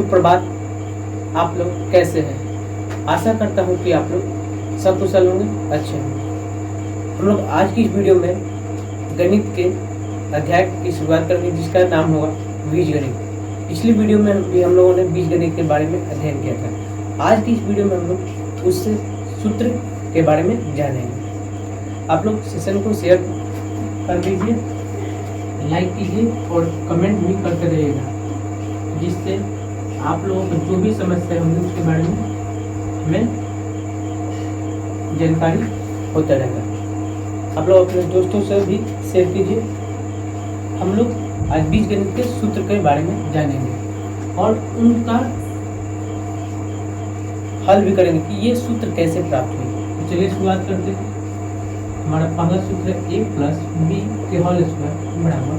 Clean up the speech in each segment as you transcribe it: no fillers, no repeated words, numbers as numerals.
शुभ प्रभात। आप लोग कैसे हैं? आशा करता हूँ कि आप लोग सब कुशल होंगे, अच्छे होंगे। हम लोग आज की इस वीडियो में गणित के अध्याय की शुरुआत करेंगे जिसका नाम होगा बीजगणित। पिछली वीडियो में भी हम लोगों ने बीजगणित के बारे में अध्ययन किया था। आज की इस वीडियो में हम लोग उस सूत्र के बारे में जानेंगे। आप लोग सेशन को शेयर कर दीजिए, लाइक कीजिए और कमेंट भी करते रहिएगा, जिससे आप लोगों को जो भी समस्या होंगी उसके बारे में हमें जानकारी होता रहेगा। आप लोग अपने दोस्तों से भी शेयर कीजिए। हम लोग आज बीजगणित के सूत्र के बारे में जानेंगे और उनका हल भी करेंगे कि ये सूत्र कैसे प्राप्त हुए। तो चलिए शुरुआत करते हैं। हमारा पहला सूत्र है a प्लस बी के होल स्क्वायर बराबर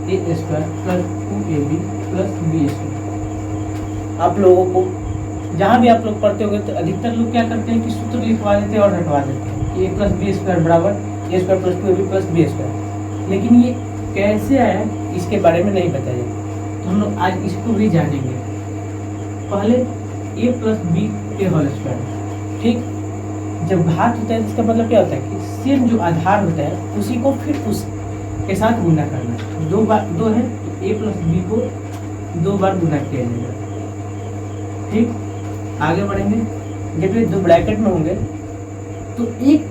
a square plus 2ab plus b square. आप लोगों को जहाँ भी आप लोग पढ़ते होंगे तो अधिकतर लोग क्या करते हैं कि सूत्र लिखवा देते हैं और हटवा देते हैं कि a प्लस बी स्क्वायर बराबर a square plus 2ab plus b square. लेकिन ये कैसे आया इसके बारे में नहीं बताया, तो हम लोग आज इसको भी जानेंगे। पहले a प्लस बी के होल स्क्वायर, ठीक। जब घात होता है इसका मतलब क्या होता है कि सेम जो आधार होता है उसी को फिर उस के साथ गुना करना। दो है तो a प्लस बी को 2 बार गुना किया जाएगा, ठीक। आगे बढ़ेंगे। जब ये 2 ब्रैकेट में होंगे तो एक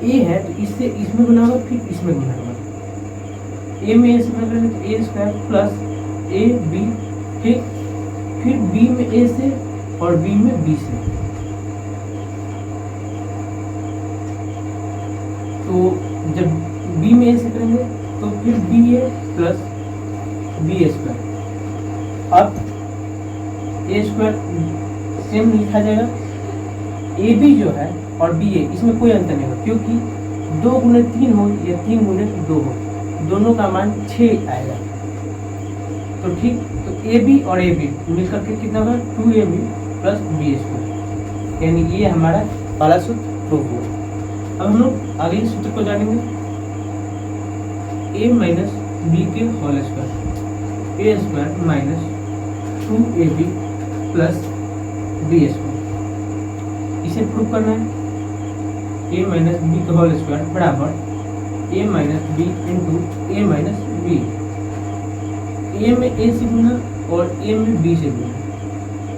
a है तो इससे इसमें गुना होगा, फिर इसमें गुना होगा। a में a से गुना करेंगे तो a square plus a b, ठीक। फिर b में a से और b में b से, तो जब b में a से करेंगे तो फिर ba प्लस बी स्क्वायर। अब a स्क्वायर सेम लिखा जाएगा। ए बी जो है और बी ए इसमें कोई अंतर नहीं होगा, क्योंकि 2 गुणे 3 हो या 3 गुणे 2 हो, दोनों का मान 6 आएगा। तो ठीक, तो ए बी और ए बी मिलकर के कितना होगा 2ab प्लस बी स्क्वायर, यानी ये हमारा पहला सूत्र प्रूफ हुआ। अब हम लोग अगले सूत्र को जानेंगे। a माइनस बी के whole square a square minus 2ab plus b square, इसे प्रूव करना है। a माइनस बी का होल स्क्वायर बराबर a minus b into a minus b. a में a से गुना और a में b से गुना,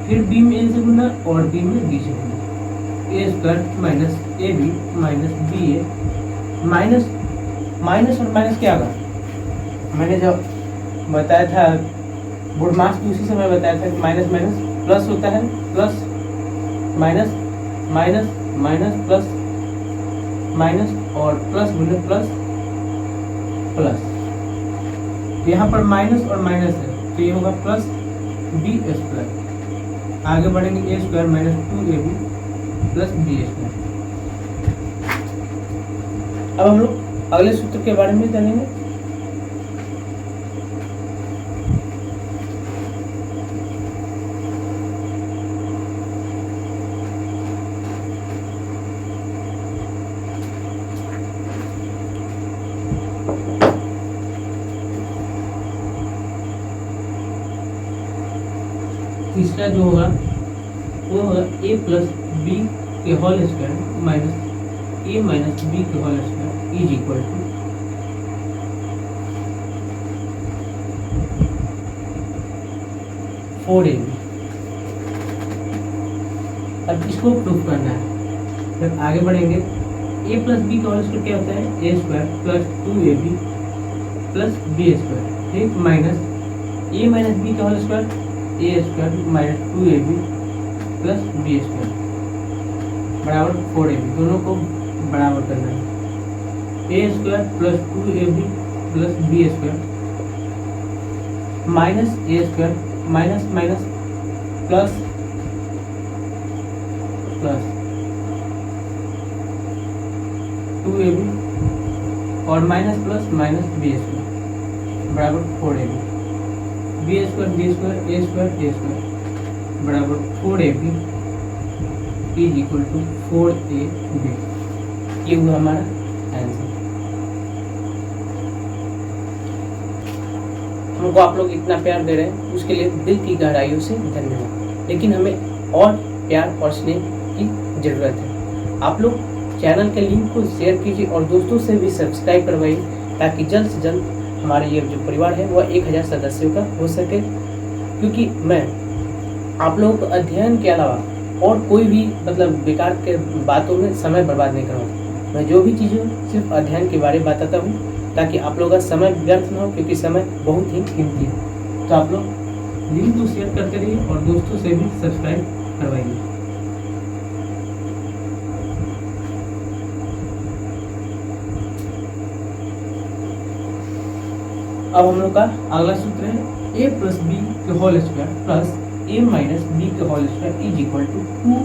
फिर b में a से गुना और b में b से गुना। a square minus a b minus b a minus minus और माइनस क्या होगा, मैंने जब बताया था बोर्ड मार्क्स भी उसी समय बताया था कि माइनस माइनस प्लस होता है, plus minus minus minus plus minus और प्लस गुने प्लस प्लस। तो यहाँ पर माइनस और माइनस है तो ये होगा प्लस बी स्क्वायर। आगे बढ़ेंगे a square minus 2ab plus b square. अब हम लोग अगले सूत्र के बारे में जानेंगे। तीसरा जो होगा वो होगा a प्लस बी के whole square minus a minus b के whole square is equal to 4ab। अब इसको प्रूफ करना है। जब आगे बढ़ेंगे a प्लस बी का होल स्क्वायर क्या होता है a square plus 2ab plus b square, ठीक, माइनस a माइनस बी का whole square a square minus 2ab plus b square बराबर 4ab। दोनों को बराबर करना है। a square plus 2ab plus b square minus a square minus minus plus plus 2ab और minus plus minus b square बराबर 4ab। B square b square a square a square बराबर 4ab is equal to 4ab। ये हुआ हमारा answer. हमको आप लोग इतना प्यार दे रहे हैं, उसके लिए दिल की गहराइयों से धन्यवाद। लेकिन हमें और प्यार और स्नेह की ज़रूरत है। आप लोग चैनल के लिंक को शेयर कीजिए और दोस्तों से भी सब्सक्राइब करवाइए, ताकि जल्द से जल्द हमारे ये जो परिवार है वह 1000 सदस्यों का हो सके। क्योंकि मैं आप लोगों को अध्ययन के अलावा और कोई भी मतलब बेकार के बातों में समय बर्बाद नहीं करवाता। मैं जो भी चीज़ें सिर्फ अध्ययन के बारे में बताता हूँ, ताकि आप लोगों का समय व्यर्थ ना हो, क्योंकि समय बहुत ही कीमती है। तो आप लोग लिंक को शेयर करते रहिए और दोस्तों से भी सब्सक्राइब करवाइए। अब हम लोग का अगला सूत्र है a प्लस बी के whole square plus a minus b के whole square is equal to 2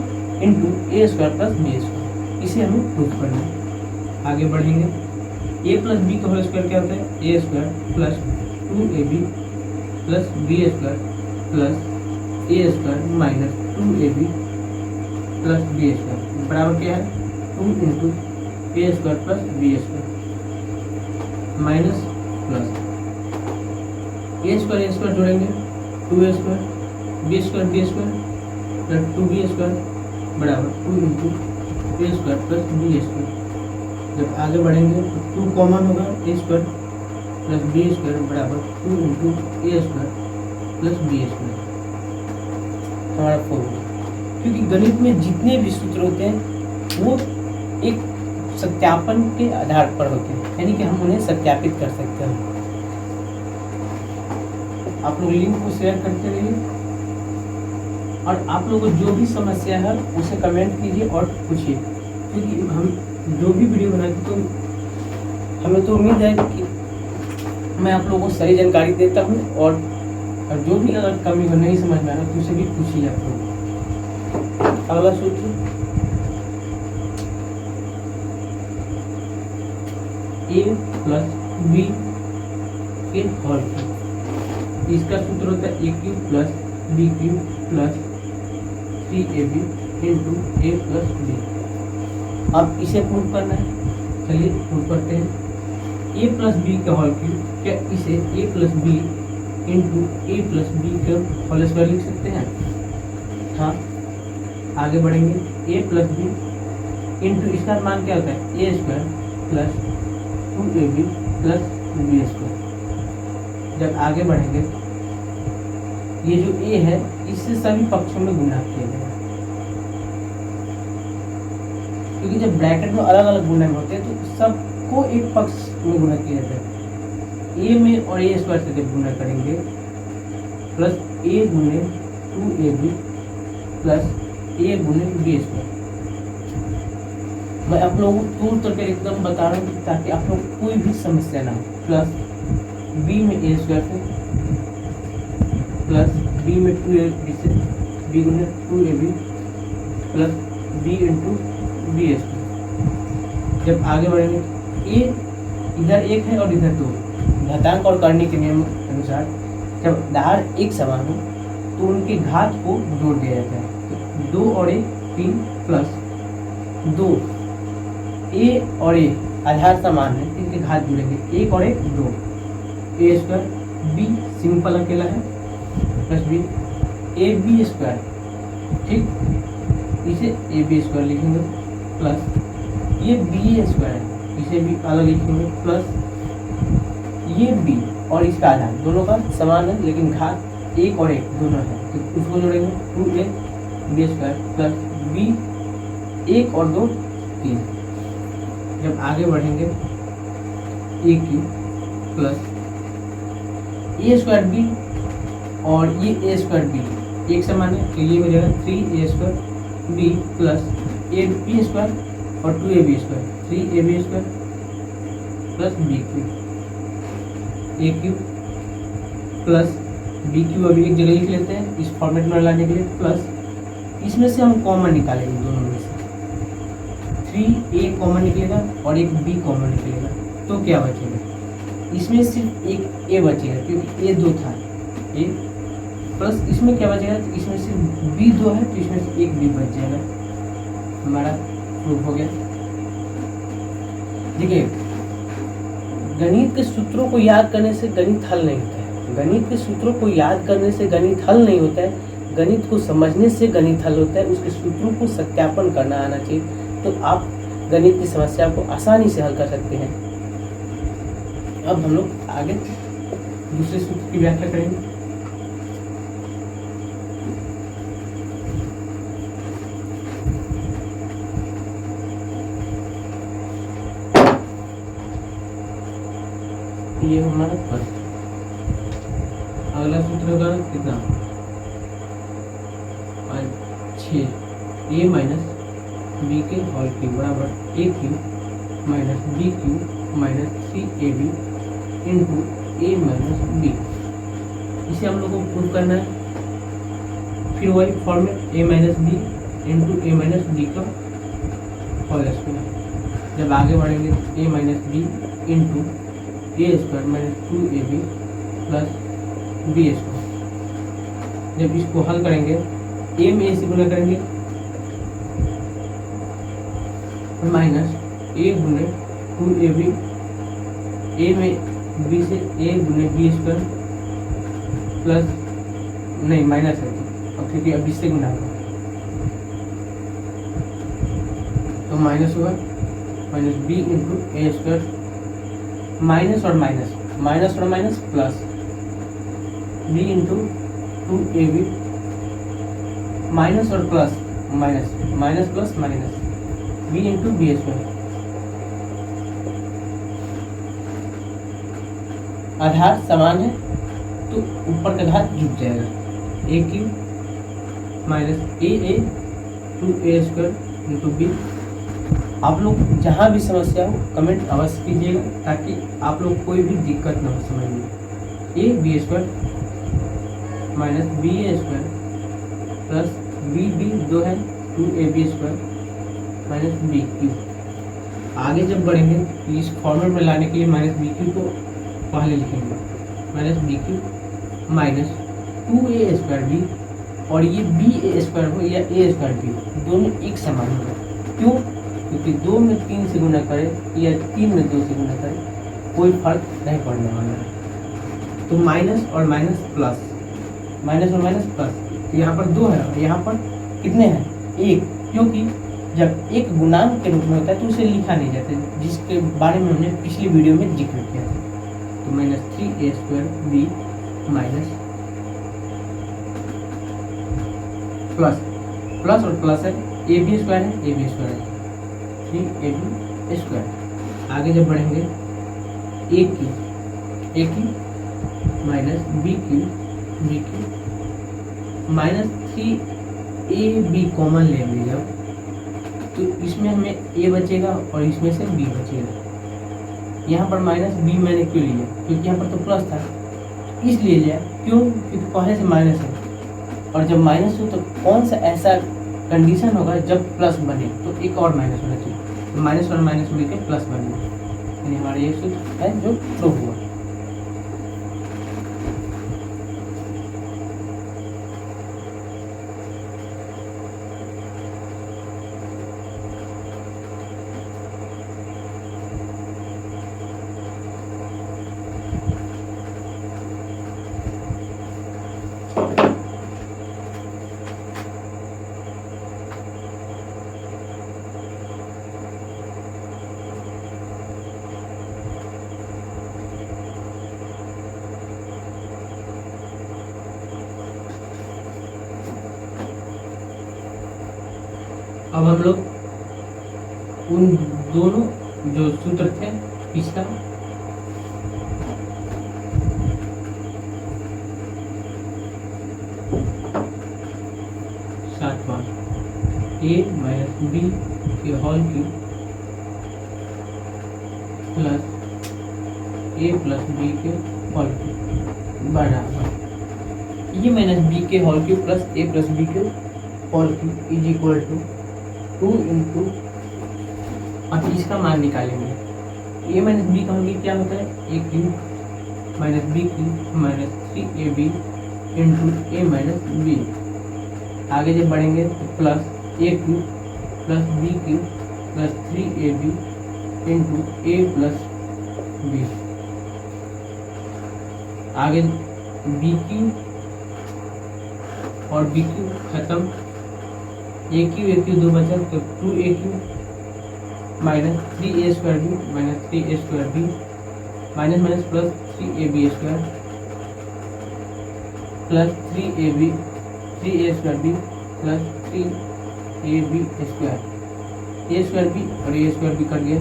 into a square plus b square. इसे हमें प्रूफ करना है। आगे बढ़ेंगे। a प्लस बी का होल स्क्वायर क्या होता है? ए square plus 2ab plus b square plus a square minus 2ab plus b square बराबर क्या है? 2 into a square plus b square minus plus a square जोड़ेंगे 2a square b square plus 2b square बराबर 2 into a square plus b square. जब आगे बढ़ेंगे तो 2 common होगा, a square plus b square बराबर 2 into a square plus b square हमारा formula. क्योंकि गणित में जितने भी सूत्र होते हैं वो एक सत्यापन के आधार पर होते हैं, यानी कि हम उन्हें सत्यापित कर सकते हैं। आप लोग लिंक को शेयर करते रहिए और आप लोगों को जो भी समस्या है उसे कमेंट कीजिए और पूछिए, क्योंकि हम जो भी वीडियो बनाते तो हमें तो उम्मीद है कि मैं आप लोगों को सही जानकारी देता हूँ, और जो भी अगर कमी हो नहीं समझ में आ रहा तो उसे भी पूछिए आप लोग। अगला सूत्र a प्लस बी के होल क्यूब। इसका सूत्र होता है a cube plus b cube plus 3ab into a plus b. अब इसे प्रूव करना है, चलिए प्रूव करते हैं। a प्लस बी का होल क्यूब, क्या इसे a plus b into a plus b का होल स्क्वायर लिख सकते हैं? हाँ। आगे बढ़ेंगे। a प्लस बी इंटू इसका मान क्या होता है? ए square plus 2ab plus b square. जब आगे बढ़ेंगे, ये जो a है इससे सभी पक्षों में गुणा किया जाएगा, क्योंकि जब ब्रैकेट में अलग अलग गुणन होते हैं तो सबको एक पक्ष में गुणा किया जाता है। a में और a स्क्वायर से जब गुणा करेंगे प्लस a गुणे 2ab प्लस a गुणे b स्क्वायर। मैं आप लोगों को तौर तक एकदम बता रहा हूँ ताकि आप लोग कोई भी समस्या ना हो। प्लस b में a स्क्वायर से प्लस b में 2ab से b गुणे 2ab plus b into b square. जब आगे बढ़ेंगे, a इधर 1 है और इधर 2। घातांक और करनी के नियम के अनुसार जब धार एक समान हो तो उनके घात को जोड़ दिया जाता है। तो 2 और 1 3 प्लस 2 a और a आधार समान है, इनके घात जुड़ेंगे 1 और 1 2। ए स्क्वायर बी सिंपल अकेला है plus b a B square, ठीक, इसे ए बी स्क्वायर लिखेंगे प्लस ये बी स्क्वायर है, इसे भी अलग लिखेंगे प्लस ये बी और इसका आधार दोनों का समान है, लेकिन घात 1 और 1 दोनों है, तो उसको जोड़ेंगे 2a B square plus B 1 और 2 3। जब आगे बढ़ेंगे, ए की प्लस ए स्क्वायर बी और ये ए स्क्वायर बी एक समान है, तो ये हो जाएगा 3a square b plus a B square और 2ab square 3ab square plus b cube. A cube plus b cube अभी एक जगह लिख लेते हैं इस फॉर्मेट में लाने के लिए, प्लस इसमें से हम कॉमन निकालेंगे, दोनों में से 3a कॉमन निकलेगा और एक b कॉमन निकलेगा, तो क्या बचेगा? इसमें सिर्फ एक a बचेगा क्योंकि a 2 था, a प्लस इसमें क्या बचेगा? तो इसमें सिर्फ b 2 है, तो इसमें से एक b बच जाएगा। हमारा प्रूफ हो गया। देखिए, गणित के सूत्रों को याद करने से गणित हल नहीं होता है, गणित के सूत्रों को याद करने से गणित हल नहीं होता है, गणित को समझने से गणित हल होता है। उसके सूत्रों को सत्यापन करना आना चाहिए, तो आप गणित की समस्या को आसानी से हल कर सकते हैं। अब हम लोग आगे दूसरे सूत्र की व्याख्या करेंगे। ये हमारा फर्स्ट। अगला सूत्र होगा कितना, 6 a माइनस बी के होल क्यूब बराबर a cube minus b cube minus 3ab into a minus b. इसे हम लोग को प्रूव करना है। फिर वही format a minus b into a minus b का होल स्क्वायर। जब आगे बढ़ेंगे a minus b into a square minus 2ab plus b square. जब इसको हल करेंगे a में a से गुना करेंगे माइनस a गुने 2ab, a में b से a गुने बी स्क्वायर प्लस नहीं माइनस है अब, क्योंकि अब इससे गुना होगा तो माइनस होगा minus b into a square, minus और माइनस, माइनस और minus plus b into 2ab, minus और plus minus, minus plus minus b into b square. आधार समान है तो ऊपर का घात जुट जाएगा, a cube minus a 2a square into b. आप लोग जहाँ भी समस्या हो कमेंट अवश्य कीजिएगा, ताकि आप लोग कोई भी दिक्कत ना हो समझ में। A B square minus b a square plus b दो है 2ab square minus b cube. आगे जब बढ़ेंगे तो इस फॉर्मेट में लाने के लिए माइनस बी क्यूब को पहले लिखेंगे, minus b cube minus 2a square b, और ये बी ए स्क्वायर हो या ए स्क्वायर बी हो, दोनों एक समान होगा। क्यों? क्योंकि 2 में 3 से गुना करें या 3 में 2 से गुना करें कोई फर्क नहीं पड़ने वाला है। तो माइनस और माइनस प्लस, माइनस और माइनस प्लस, यहाँ पर 2 है और यहाँ पर कितने हैं 1, क्योंकि जब एक गुणांक के रूप में होता है तो उसे लिखा नहीं जाता, जिसके बारे में हमने पिछली वीडियो में जिक्र किया था। तो minus 3a square b minus plus, plus और प्लस है ए बी स्क्वायर है, ए बी स्क्वायर है 3ab स्क्वायर। आगे जब बढ़ेंगे ए की माइनस बी की माइनस 3ab कॉमन ले लीजिए, तो इसमें हमें a बचेगा और इसमें से b बचेगा। यहाँ पर माइनस b मैंने क्यों लिया, क्योंकि यहाँ पर तो प्लस था इसलिए लिया। क्यों? क्योंकि पहले से माइनस है, और जब माइनस हो तो कौन सा ऐसा कंडीशन होगा जब प्लस बने, तो एक और माइनस होना चाहिए। तो माइनस और माइनस मिलकर प्लस बने, यानी हमारा ये सूत्र है जो प्रूव हुआ। अब हम लोग उन दोनों जो सूत्र थे पिछला सातवां a माइनस बी के whole cube plus a plus b के होल क्यूब बराबर ये माइनस बी के whole cube plus a plus b के whole cube is equal to 2 into, अब इसका मान निकालेंगे। a माइनस बी का होगी क्या होता है, a cube minus b cube minus 3ab into a minus b. आगे जब बढ़ेंगे तो plus a cube plus b cube plus 3ab into a plus b. आगे बी क्यू और बी क्यू खत्म, ए क्यू दो बचा तो 2a³ minus 3a² b minus 3a² b minus minus plus 3ab² plus 3a² b plus 3ab² a² b और a² B cut गया,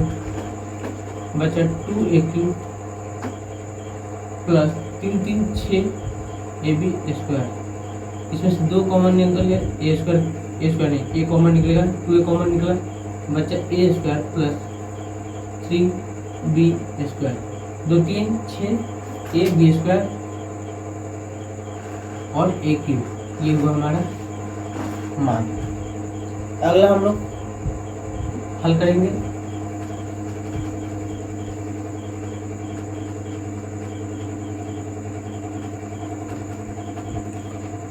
बचा 2a³ plus 3 6 ab²। इसमें से 2 कॉमन निकल गया, a² नहीं, a कॉमन निकलेगा, 2a कॉमन निकला, बचा a² प्लस 3b²। 2 3 6 ab² और a³, ये हुआ हमारा मान। अगला हम लोग हल करेंगे।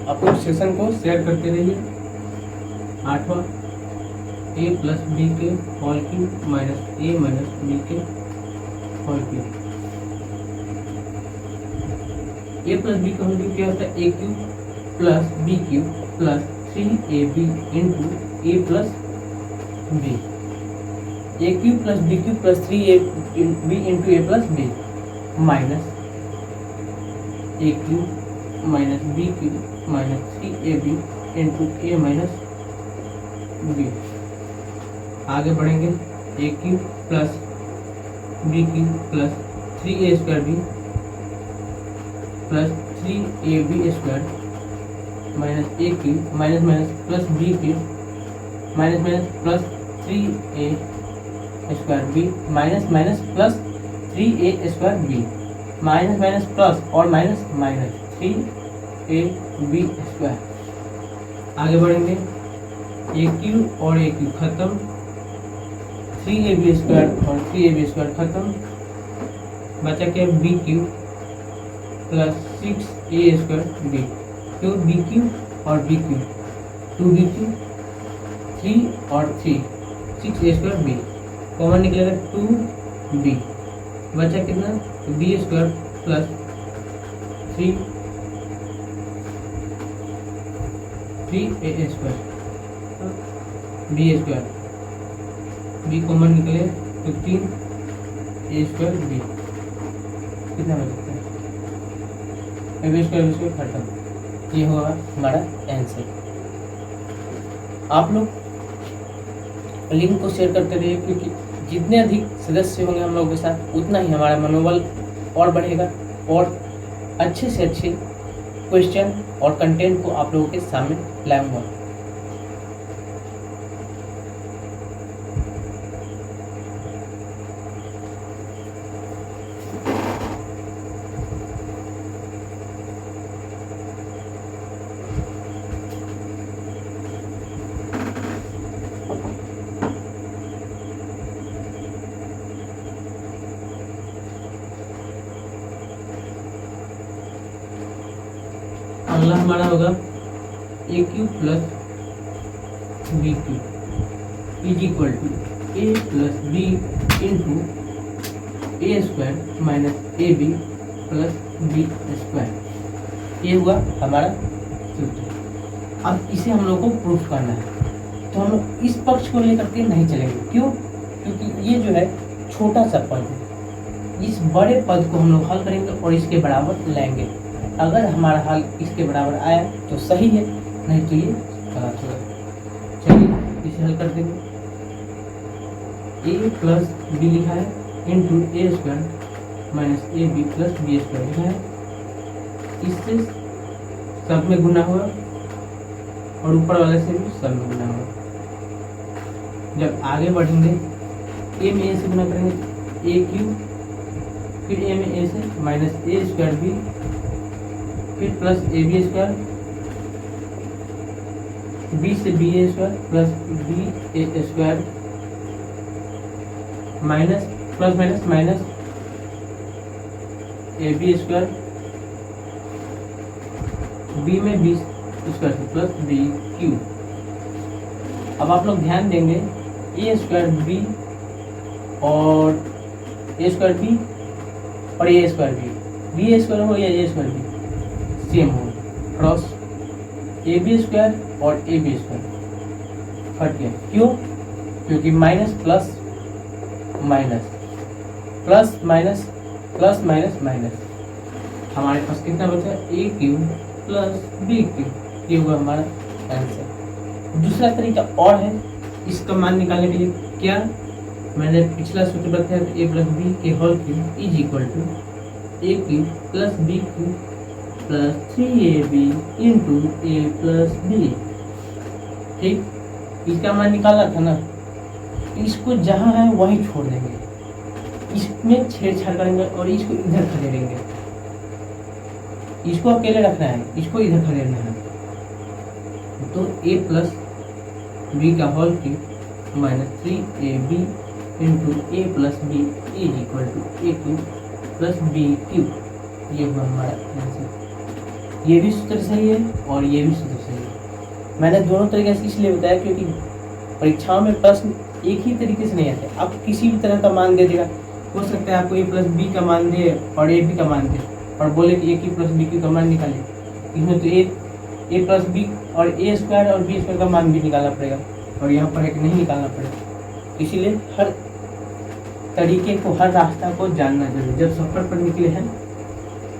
आप लोग सेशन को शेयर करते रहिए। 8वां a प्लस बी के whole cube minus a minus b के whole cube. a plus b का होल क्यूब क्या होता है? a³ plus b³ plus 3ab into a plus b. a³ plus b³ plus 3ab into a plus b minus a³ minus b³ minus 3ab into a minus b. आगे बढ़ेंगे, a³ plus b³ plus 3a² b plus 3ab² minus a³ minus minus plus b³ minus minus plus 3a² b minus minus plus 3a² b minus minus plus और minus minus 3ab²। आगे बढ़ेंगे, a³ और a³ खत्म, 3ab² और 3ab² खत्म, बचा क्या? b³ plus 6a² B. तो b³ और b³ 2b³ 3 और 3 6a² बी कॉमन निकलेगा 2b, बचा कितना? b² plus 3a² b² B common निकले तो 3a² बी कितना बचता है? a² खत्म। ये होगा हमारा आंसर। आप लोग लिंक को शेयर करते रहिए, क्योंकि जितने अधिक सदस्य होंगे हम लोगों के साथ उतना ही हमारा मनोबल और बढ़ेगा और अच्छे से अच्छे क्वेश्चन और कंटेंट को आप लोगों के सामने लाऊंगा। अगला हमारा होगा a³ plus b³ is equal to a plus b into a² minus ab plus b²। ये हुआ हमारा सूत्र। अब इसे हम लोग को प्रूफ करना है, तो हम लोग इस पक्ष को लेकर के नहीं चलेंगे। क्यों? क्योंकि ये जो है छोटा सा पद है, इस बड़े पद को हम लोग हल करेंगे और इसके बराबर लाएंगे। अगर हमारा हल इसके बराबर आया तो सही है, नहीं तो ये गलत होगा। चलिए इसे हल कर देंगे। a प्लस बी लिखा है into a² minus ab plus b² लिखा है। इससे सब में गुना हुआ और ऊपर वाले से भी सब में गुना हुआ। जब आगे बढ़ेंगे a में a से गुना करेंगे a³, फिर a में a से माइनस a² बी, फिर प्लस ab² b से ba² plus ba² minus plus minus minus ab² b में b² प्लस b³ अब आप लोग ध्यान देंगे a² b और a² b और a² b, b² हो या a² b, सेम हो, क्रॉस ए बी स्क्वायर और ए बी स्क्वायर हट गया। क्यों? क्योंकि minus plus minus plus minus plus minus minus, हमारे पास कितना बचा? ए क्यूब प्लस बी क्यूब, ये हुआ हमारा आंसर। दूसरा तरीका और है इसका मान निकालने के लिए। क्या? मैंने पिछला सूत्र बताया, ए प्लस बी के whole cube is equal to a cube plus b cube plus 3ab into a plus b. ठीक, इसका मान निकालना था ना, इसको जहाँ है वहीं छोड़ देंगे, इसमें छेड़छाड़ करेंगे और इसको इधर खदेड़ेंगे। इसको अकेले रखना है, इसको इधर खदेड़ना है। तो a प्लस बी का whole cube minus 3ab into a plus b is equal to a cube plus b cube, ये हुआ हमारा आंसर। ये भी सूत्र सही है और ये भी सूत्र सही है। मैंने दोनों तरीके से इसलिए बताया क्योंकि परीक्षाओं में प्रश्न एक ही तरीके से नहीं आते। आप किसी भी तरह का मान दे देगा, हो सकता है आपको ए प्लस बी का मान दे और ए बी का मान दे और बोले कि ए क्यू प्लस बी क्यू का मान निकाले। इसमें तो ए प्लस बी और ए स्क्वायर और बी स्क्वायर का मान भी निकालना पड़ेगा और यहाँ पर एक नहीं निकालना पड़ेगा। इसीलिए हर तरीके को, हर रास्ता को जानना जरूरी। जब सफर पर निकले हैं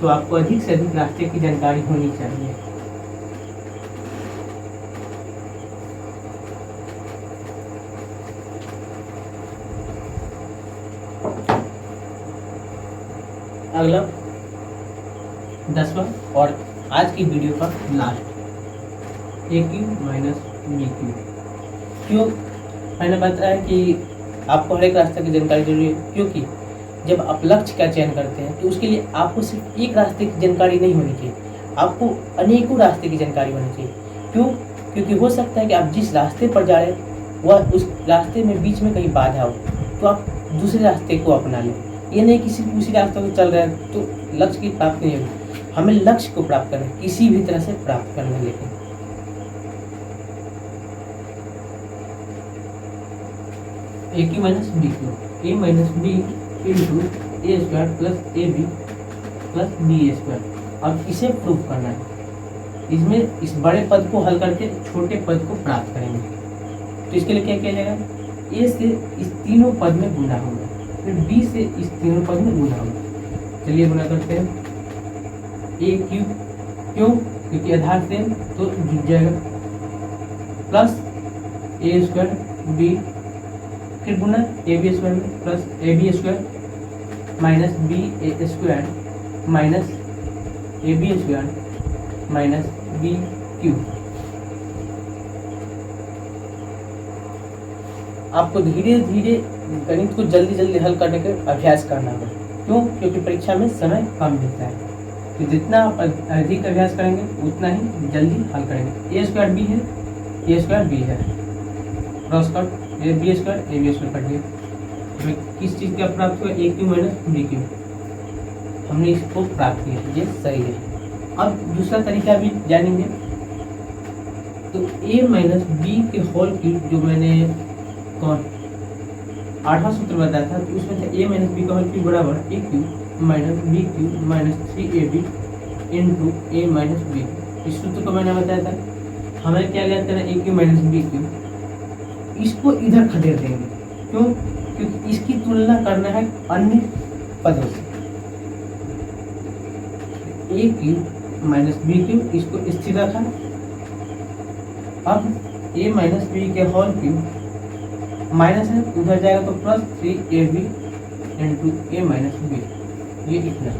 तो आपको अधिक से अधिक रास्ते की जानकारी होनी चाहिए। अगला 10वां और आज की वीडियो का लास्ट, ए क्यूब माइनस बी क्यूब। क्यों? मैंने बताया कि आपको हर एक रास्ते की जानकारी जरूरी है, क्योंकि जब आप लक्ष्य का चयन करते हैं तो उसके लिए आपको सिर्फ एक रास्ते की जानकारी नहीं होनी चाहिए, आपको अनेकों रास्ते की जानकारी होनी चाहिए। क्यों? क्योंकि हो सकता है कि आप जिस रास्ते पर जा रहे हैं वह उस रास्ते में बीच में कहीं बाधा हो, तो आप दूसरे रास्ते को अपना लें। ये नहीं कि सिर्फ उसी रास्ते पर चल रहे हैं तो लक्ष्य की प्राप्ति नहीं होगी। हमें लक्ष्य को प्राप्त करना है, किसी भी तरह से प्राप्त करना है। लेकिन a Q minus B cube, a minus b into a square plus a b plus b square. अब इसे प्रूव करना है। इसमें इस बड़े पद को हल करके छोटे पद को प्राप्त करेंगे। तो इसके लिए क्या किया जाएगा? ए से इस तीनों पद में गुना होगा, फिर बी से इस तीनों पद में गुना होगा। चलिए गुना करते हैं। ए क्यूब, क्यों? क्योंकि आधार से तो जुड़ जाएगा, प्लस ए स्क्वायर बी, फिर गुना ए बी स्क्वायर में plus a B square minus b a square minus a B square minus b cube. आपको धीरे धीरे गणित को जल्दी जल्दी हल करने का अभ्यास करना होगा। क्यों? क्योंकि परीक्षा में समय कम मिलता है, तो जितना आप अधिक अभ्यास करेंगे उतना ही जल्दी हल करेंगे। ए स्क्वायर बी है, ए स्क्वायर बी है, cross cut, A B square cut गया। हमें किस चीज़ का प्राप्त हुआ? A Q minus B Q, हमने इसको प्राप्त किया, ये सही है। अब दूसरा तरीका भी जानेंगे। तो ए माइनस बी के होल क्यूब, जो मैंने कौन 8वां सूत्र बताया था, तो उसमें था ए माइनस बी का होल क्यूब बराबर a cube minus b cube minus 3ab into a minus b. इस सूत्र को मैंने बताया था। हमें क्या ज्ञात करना है? ए क्यूब माइनस बी क्यूब, इसको इधर खदेड़ देंगे। क्यों? क्योंकि इसकी तुलना करना है अन्य पदों से। ए क्यूब माइनस बी क्यूब, इसको स्थिर रखा। अब ए माइनस बी के होल क्यूब माइनस है, उधर जाएगा तो plus 3ab into a minus B, ये इतना।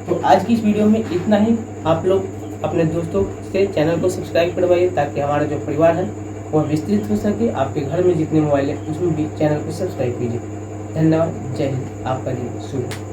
तो आज की इस वीडियो में इतना ही। आप लोग अपने दोस्तों से चैनल को सब्सक्राइब करवाइए ताकि हमारा जो परिवार है वह विस्तृत हो सके। आपके घर में जितने मोबाइल है उसमें भी चैनल को सब्सक्राइब कीजिए। धन्यवाद। जय हिंद। आपका दिन शुभ हो।